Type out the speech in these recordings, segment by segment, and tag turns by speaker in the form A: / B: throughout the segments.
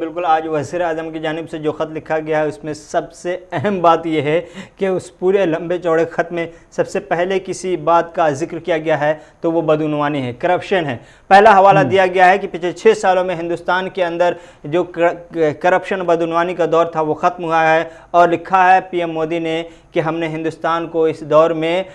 A: बिल्कुल आज वज़ीर-ए-आज़म की जानिब से जो ख़त लिखा गया है उसमें सबसे अहम बात यह है कि उस पूरे लंबे चौड़े ख़त में सबसे पहले किसी बात का जिक्र किया गया है तो वो बदउनवानी है, करप्शन है। पहला हवाला दिया गया है कि पिछले 6 सालों में हिंदुस्तान के अंदर जो करप्शन बदउनवानी का दौर था वो ख़त्म हुआ है, और लिखा है पीएम मोदी ने कि हमने हिंदुस्तान को इस दौर में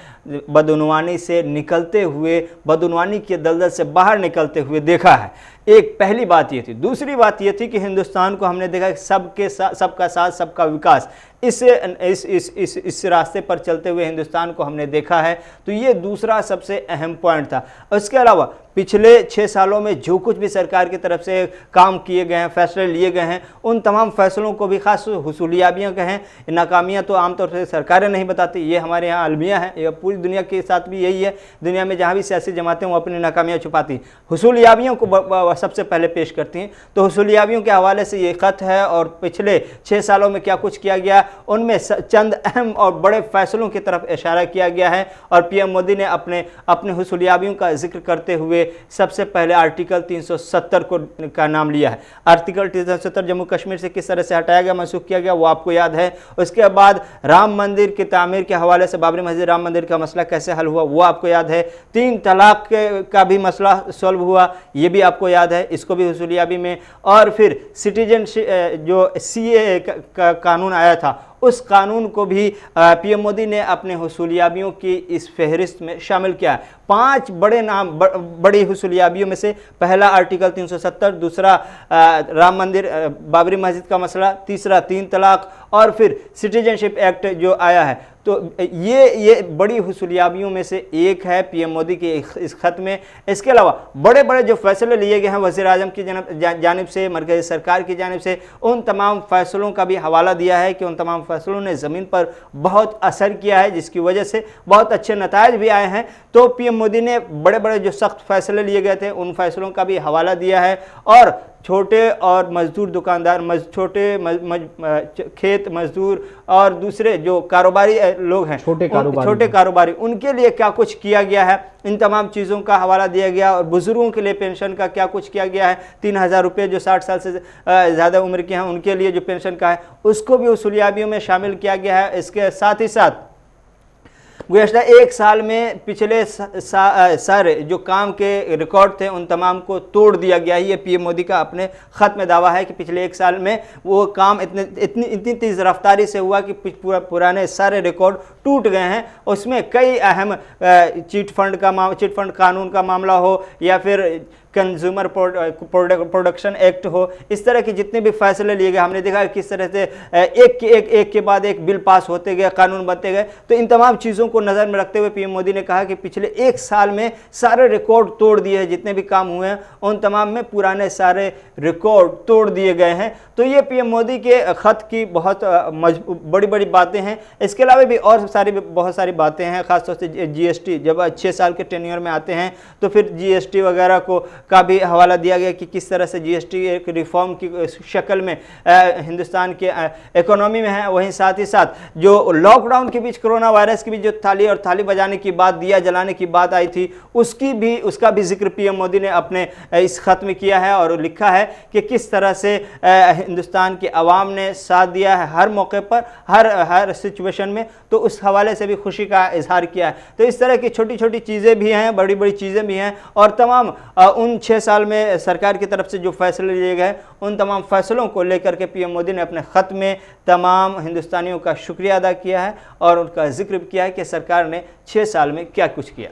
A: बदउनवानी से निकलते हुए, बदउनवानी के दलदल से बाहर निकलते हुए देखा है। एक पहली बात ये थी। दूसरी बात ये थी कि हिंदुस्तान को हमने देखा कि सबका साथ सबका विकास, इस रास्ते पर चलते हुए हिंदुस्तान को हमने देखा है। तो ये दूसरा सबसे अहम पॉइंट था। उसके अलावा पिछले 6 सालों में जो कुछ भी सरकार की तरफ से काम किए गए हैं, फैसले लिए गए हैं, उन तमाम फैसलों को भी खास हुसूलियाबियाँ कहें, नाकामियाँ तो आमतौर से सरकारें नहीं बताती, ये हमारे यहाँ अलमिया है, ये पूरी दुनिया के साथ भी यही है। दुनिया में जहाँ भी सियासी जमातें वो अपनी नाकामियाँ छुपाती, हुसूलियाबियों को सबसे पहले पेश करती हैं। तो हुसूलियाबियों के हवाले से ये ख़त है, और पिछले 6 सालों में क्या कुछ किया गया उनमें चंद अहम और बड़े फैसलों की तरफ इशारा किया गया है। और पीएम मोदी ने अपने हुसूलियाबियों का जिक्र करते हुए सबसे पहले आर्टिकल 370 का नाम लिया है। आर्टिकल 370 जम्मू कश्मीर से किस तरह से हटाया गया, मनसूख किया गया, वो आपको याद है। उसके बाद राम मंदिर की तामीर के हवाले से, बाबरी मस्जिद राम मंदिर का मसला कैसे हल हुआ वो आपको याद है। 3 तलाक का भी मसला सॉल्व हुआ, ये भी आपको याद है, इसको भी हुसूलियाबी में। और फिर सिटीजनशिप जो सीए का कानून आया था, उस कानून को भी पीएम मोदी ने अपने हुसूलियाबियों की इस फहरिस्त में शामिल किया। 5 बड़े नाम, बड़ी हुसूलियाबियों में से पहला आर्टिकल 370, दूसरा राम मंदिर बाबरी मस्जिद का मसला, तीसरा 3 तलाक, और फिर सिटीजनशिप एक्ट जो आया है। तो ये बड़ी हुसूलियाबियों में से एक है पीएम मोदी के इस खत में। इसके अलावा बड़े बड़े जो फैसले लिए गए हैं वज़ीर-ए-आज़म की जानिब से, मरकज़ी सरकार की जानिब से, उन तमाम फैसलों का भी हवाला दिया है कि उन तमाम फैसलों ने ज़मीन पर बहुत असर किया है, जिसकी वजह से बहुत अच्छे नताइज भी आए हैं। तो पीएम मोदी ने बड़े बड़े जो सख्त फैसले लिए गए थे उन फैसलों का भी हवाला दिया है। और छोटे और मजदूर दुकानदार, खेत मजदूर और दूसरे जो कारोबारी लोग हैं, छोटे कारोबारी, उनके लिए क्या कुछ किया गया है, इन तमाम चीज़ों का हवाला दिया गया। और बुजुर्गों के लिए पेंशन का क्या कुछ किया गया है, 3000 रुपये जो 60 साल से ज़्यादा उम्र के हैं उनके लिए जो पेंशन का है, उसको भी हुसूलियाबियों में शामिल किया गया है। इसके साथ ही साथ गुज़श्ता 1 साल में पिछले सारे जो काम के रिकॉर्ड थे उन तमाम को तोड़ दिया गया है। ये पीएम मोदी का अपने ख़त में दावा है कि पिछले 1 साल में वो काम इतनी तेज़ रफ्तारी से हुआ कि पुराने सारे रिकॉर्ड टूट गए हैं। उसमें कई अहम चिट फंड कानून का मामला हो, या फिर कंज्यूमर प्रोडक्शन एक्ट हो, इस तरह के जितने भी फैसले लिए गए, हमने देखा किस तरह से एक के बाद एक बिल पास होते गए, कानून बनते गए। तो इन तमाम चीज़ों को नज़र में रखते हुए पीएम मोदी ने कहा कि पिछले 1 साल में सारे रिकॉर्ड तोड़ दिए हैं, जितने भी काम हुए हैं उन तमाम में पुराने सारे रिकॉर्ड तोड़ दिए गए हैं। तो ये पीएम मोदी के ख़त की बहुत बड़ी बड़ी बातें हैं। इसके अलावा भी और बहुत सारी बातें हैं, ख़ासतौर से जीएसटी जब 6 साल के टेन्योर में आते हैं तो फिर जीएसटी वगैरह का भी हवाला दिया गया कि किस तरह से जीएसटी एक रिफॉर्म की शक्ल में हिंदुस्तान के इकोनॉमी में है। वहीं साथ ही साथ जो लॉकडाउन के बीच कोरोना वायरस की भी जो थाली बजाने की बात, दिया जलाने की बात आई थी, उसका भी जिक्र पीएम मोदी ने अपने इस खत में किया है। और लिखा है कि किस तरह से हिंदुस्तान की आवाम ने साथ दिया है हर मौके पर, हर सिचुएशन में। तो उस हवाले से भी खुशी का इजहार किया है। तो इस तरह की छोटी छोटी चीज़ें भी हैं, बड़ी बड़ी चीज़ें भी हैं। और तमाम उन 6 साल में सरकार की तरफ से जो फैसले लिए गए उन तमाम फैसलों को लेकर के पीएम मोदी ने अपने ख़त में तमाम हिंदुस्तानियों का शुक्रिया अदा किया है और उनका जिक्र किया है कि सरकार ने 6 साल में क्या कुछ किया।